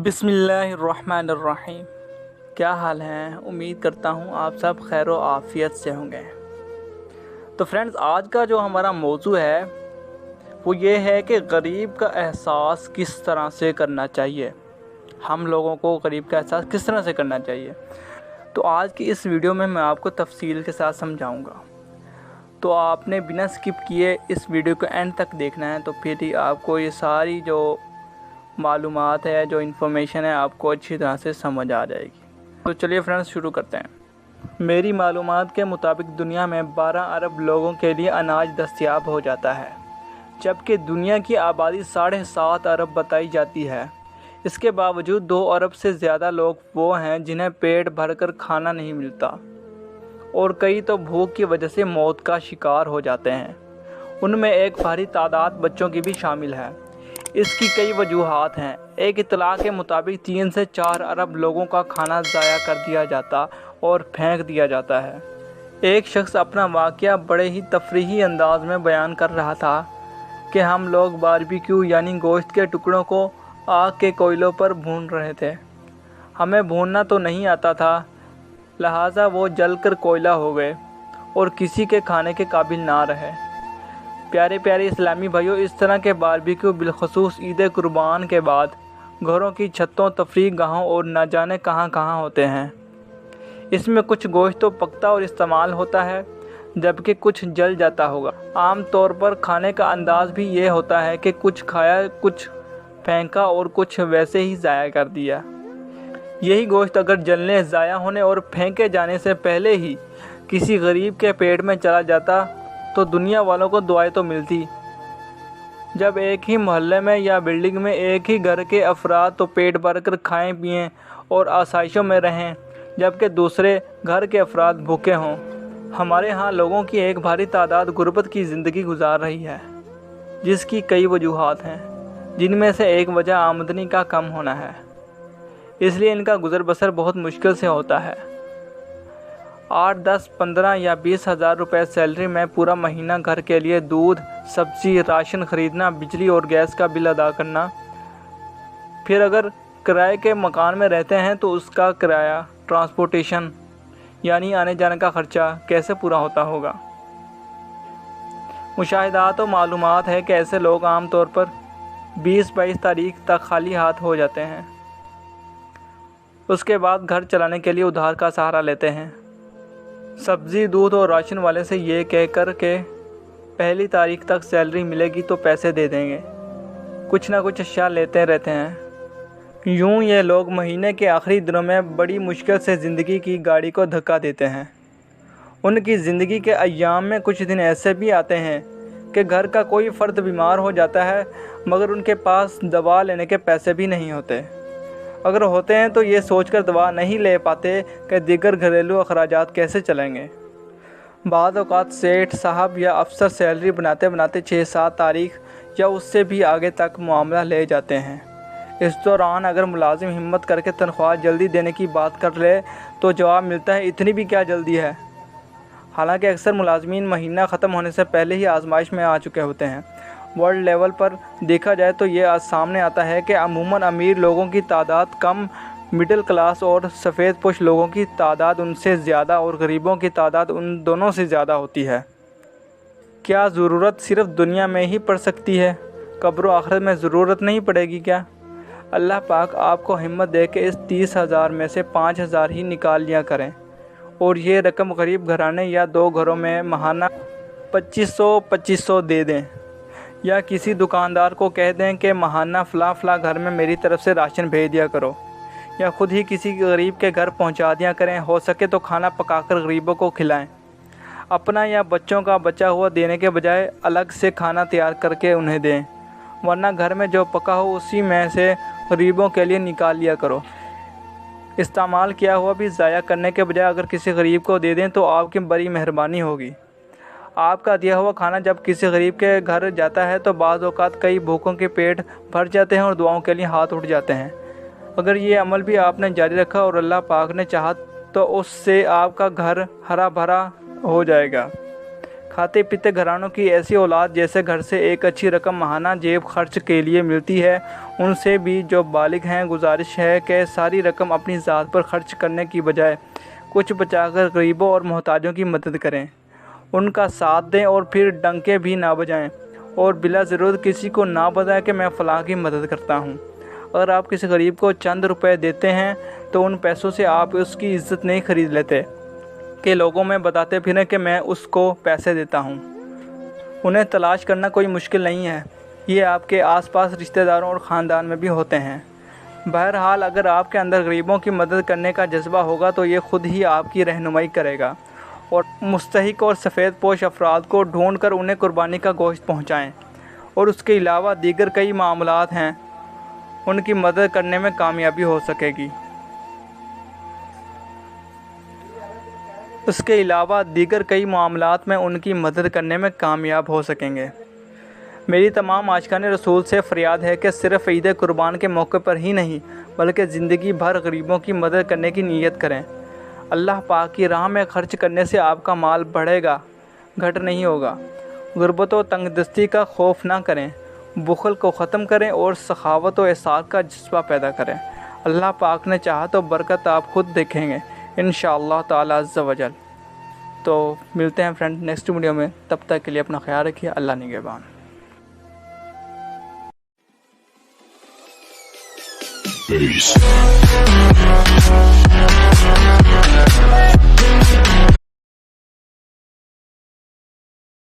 بسم اللہ الرحمن الرحیم۔ کیا حال ہیں؟ امید کرتا ہوں آپ سب خیر و عافیت سے ہوں گے۔ تو فرینڈز، آج کا جو ہمارا موضوع ہے وہ یہ ہے کہ غریب کا احساس کس طرح سے کرنا چاہیے۔ ہم لوگوں کو غریب کا احساس کس طرح سے کرنا چاہیے، تو آج کی اس ویڈیو میں آپ کو تفصیل کے ساتھ سمجھاؤں گا۔ تو آپ نے بنا سکپ کیے اس ویڈیو کو اینڈ تک دیکھنا ہے، تو پھر ہی آپ کو یہ ساری جو معلومات ہے، جو انفارمیشن ہے، آپ کو اچھی طرح سے سمجھ آ جائے گی۔ تو چلیے فرینڈز، شروع کرتے ہیں۔ میری معلومات کے مطابق دنیا میں 12 ارب لوگوں کے لیے اناج دستیاب ہو جاتا ہے، جبکہ دنیا کی آبادی 7.5 ارب بتائی جاتی ہے۔ اس کے باوجود 2 ارب سے زیادہ لوگ وہ ہیں جنہیں پیٹ بھر کر کھانا نہیں ملتا، اور کئی تو بھوک کی وجہ سے موت کا شکار ہو جاتے ہیں۔ ان میں ایک بھاری تعداد بچوں کی بھی شامل ہے۔ اس کی کئی وجوہات ہیں۔ ایک اطلاع کے مطابق 3 سے 4 ارب لوگوں کا کھانا ضائع کر دیا جاتا اور پھینک دیا جاتا ہے۔ ایک شخص اپنا واقعہ بڑے ہی تفریحی انداز میں بیان کر رہا تھا کہ ہم لوگ باربیکیو یعنی گوشت کے ٹکڑوں کو آگ کے کوئلوں پر بھون رہے تھے۔ ہمیں بھوننا تو نہیں آتا تھا، لہٰذا وہ جل کر کوئلہ ہو گئے اور کسی کے کھانے کے قابل نہ رہے۔ پیارے پیارے اسلامی بھائیوں، اس طرح کے باربیکیو بالخصوص عید قربان کے بعد گھروں کی چھتوں، تفریح گاہوں اور نہ جانے کہاں کہاں ہوتے ہیں۔ اس میں کچھ گوشت تو پکتا اور استعمال ہوتا ہے، جبکہ کچھ جل جاتا ہوگا۔ عام طور پر کھانے کا انداز بھی یہ ہوتا ہے کہ کچھ کھایا، کچھ پھینکا اور کچھ ویسے ہی ضائع کر دیا۔ یہی گوشت اگر جلنے، ضائع ہونے اور پھینکے جانے سے پہلے ہی کسی غریب کے پیٹ میں چلا جاتا تو دنیا والوں کو دعائیں تو ملتی۔ جب ایک ہی محلے میں یا بلڈنگ میں ایک ہی گھر کے افراد تو پیٹ بھر کر کھائیں پئیں اور آسائشوں میں رہیں، جبکہ دوسرے گھر کے افراد بھوکے ہوں۔ ہمارے ہاں لوگوں کی ایک بھاری تعداد غربت کی زندگی گزار رہی ہے، جس کی کئی وجوہات ہیں، جن میں سے ایک وجہ آمدنی کا کم ہونا ہے۔ اس لیے ان کا گزر بسر بہت مشکل سے ہوتا ہے۔ 8، 10، 15 یا 20 ہزار روپے سیلری میں پورا مہینہ گھر کے لیے دودھ، سبزی، راشن خریدنا، بجلی اور گیس کا بل ادا کرنا۔ پھر اگر کرائے کے مکان میں رہتے ہیں تو اس کا کرایہ، ٹرانسپورٹیشن یعنی آنے جانے کا خرچہ کیسے پورا ہوتا ہوگا۔ مشاہدات و معلومات ہے کہ ایسے لوگ عام طور پر 20-22 تاریخ تک خالی ہاتھ ہو جاتے ہیں۔ اس کے بعد گھر چلانے کے لیے ادھار کا سہارا لیتے ہیں، سبزی، دودھ اور راشن والے سے یہ کہہ کر کہ پہلی تاریخ تک سیلری ملے گی تو پیسے دے دیں گے، کچھ نہ کچھ اشیاء لیتے رہتے ہیں۔ یوں یہ لوگ مہینے کے آخری دنوں میں بڑی مشکل سے زندگی کی گاڑی کو دھکا دیتے ہیں۔ ان کی زندگی کے ایام میں کچھ دن ایسے بھی آتے ہیں کہ گھر کا کوئی فرد بیمار ہو جاتا ہے، مگر ان کے پاس دوا لینے کے پیسے بھی نہیں ہوتے۔ اگر ہوتے ہیں تو یہ سوچ کر دوا نہیں لے پاتے کہ دیگر گھریلو اخراجات کیسے چلیں گے۔ بعض اوقات سیٹھ صاحب یا افسر سیلری بناتے بناتے 6-7 تاریخ یا اس سے بھی آگے تک معاملہ لے جاتے ہیں۔ اس دوران اگر ملازم ہمت کر کے تنخواہ جلدی دینے کی بات کر لے تو جواب ملتا ہے، اتنی بھی کیا جلدی ہے۔ حالانکہ اکثر ملازمین مہینہ ختم ہونے سے پہلے ہی آزمائش میں آ چکے ہوتے ہیں۔ ورلڈ لیول پر دیکھا جائے تو یہ سامنے آتا ہے کہ عموماً امیر لوگوں کی تعداد کم، مڈل کلاس اور سفید پوش لوگوں کی تعداد ان سے زیادہ اور غریبوں کی تعداد ان دونوں سے زیادہ ہوتی ہے۔ کیا ضرورت صرف دنیا میں ہی پڑ سکتی ہے؟ قبر و آخرت میں ضرورت نہیں پڑے گی کیا؟ اللہ پاک آپ کو ہمت دے کہ اس 30,000 میں سے 5,000 ہی نکال لیا کریں، اور یہ رقم غریب گھرانے یا 2 گھروں میں ماہانہ 2500 دے دیں، یا کسی دکاندار کو کہہ دیں کہ ماہانہ فلاں فلاں گھر میں میری طرف سے راشن بھیج دیا کرو، یا خود ہی کسی غریب کے گھر پہنچا دیا کریں۔ ہو سکے تو کھانا پکا کر غریبوں کو کھلائیں۔ اپنا یا بچوں کا بچا ہوا دینے کے بجائے الگ سے کھانا تیار کر کے انہیں دیں، ورنہ گھر میں جو پکا ہو اسی میں سے غریبوں کے لیے نکال لیا کرو۔ استعمال کیا ہوا بھی ضائع کرنے کے بجائے اگر کسی غریب کو دے دیں تو آپ کی بڑی مہربانی ہوگی۔ آپ کا دیا ہوا کھانا جب کسی غریب کے گھر جاتا ہے تو بعض اوقات کئی بھوکوں کے پیٹ بھر جاتے ہیں اور دعاؤں کے لیے ہاتھ اٹھ جاتے ہیں۔ اگر یہ عمل بھی آپ نے جاری رکھا اور اللہ پاک نے چاہا تو اس سے آپ کا گھر ہرا بھرا ہو جائے گا۔ کھاتے پیتے گھرانوں کی ایسی اولاد جیسے گھر سے ایک اچھی رقم ماہانہ جیب خرچ کے لیے ملتی ہے، ان سے بھی جو بالغ ہیں گزارش ہے کہ ساری رقم اپنی ذات پر خرچ کرنے کی بجائے کچھ بچا کر غریبوں اور محتاجوں کی مدد کریں، ان کا ساتھ دیں اور پھر ڈنکے بھی نہ بجائیں اور بلا ضرورت کسی کو نہ بتائیں کہ میں فلاں کی مدد کرتا ہوں۔ اگر آپ کسی غریب کو چند روپے دیتے ہیں تو ان پیسوں سے آپ اس کی عزت نہیں خرید لیتے کہ لوگوں میں بتاتے پھریں کہ میں اس کو پیسے دیتا ہوں۔ انہیں تلاش کرنا کوئی مشکل نہیں ہے، یہ آپ کے آس پاس رشتہ داروں اور خاندان میں بھی ہوتے ہیں۔ بہرحال اگر آپ کے اندر غریبوں کی مدد کرنے کا جذبہ ہوگا تو یہ خود ہی آپ کی رہنمائی کرے گا، اور مستحق اور سفید پوش افراد کو ڈھونڈ کر انہیں قربانی کا گوشت پہنچائیں، اور اس کے علاوہ دیگر کئی معاملات ہیں ان کی مدد کرنے میں کامیابی ہو سکے گی۔ اس کے علاوہ دیگر کئی معاملات میں ان کی مدد کرنے میں کامیاب ہو سکیں گے۔ میری تمام عاشقان رسول سے فریاد ہے کہ صرف عید قربان کے موقع پر ہی نہیں بلکہ زندگی بھر غریبوں کی مدد کرنے کی نیت کریں۔ اللہ پاک کی راہ میں خرچ کرنے سے آپ کا مال بڑھے گا، گھٹ نہیں ہوگا۔ غربت و تنگ دستی کا خوف نہ کریں، بخل کو ختم کریں اور سخاوت و احسان کا جذبہ پیدا کریں۔ اللہ پاک نے چاہا تو برکت آپ خود دیکھیں گے انشاءاللہ تعالی عز و جل۔ تو ملتے ہیں فرینڈ نیکسٹ ویڈیو میں، تب تک کے لیے اپنا خیال رکھیے، اللہ نگہبان۔ Peace.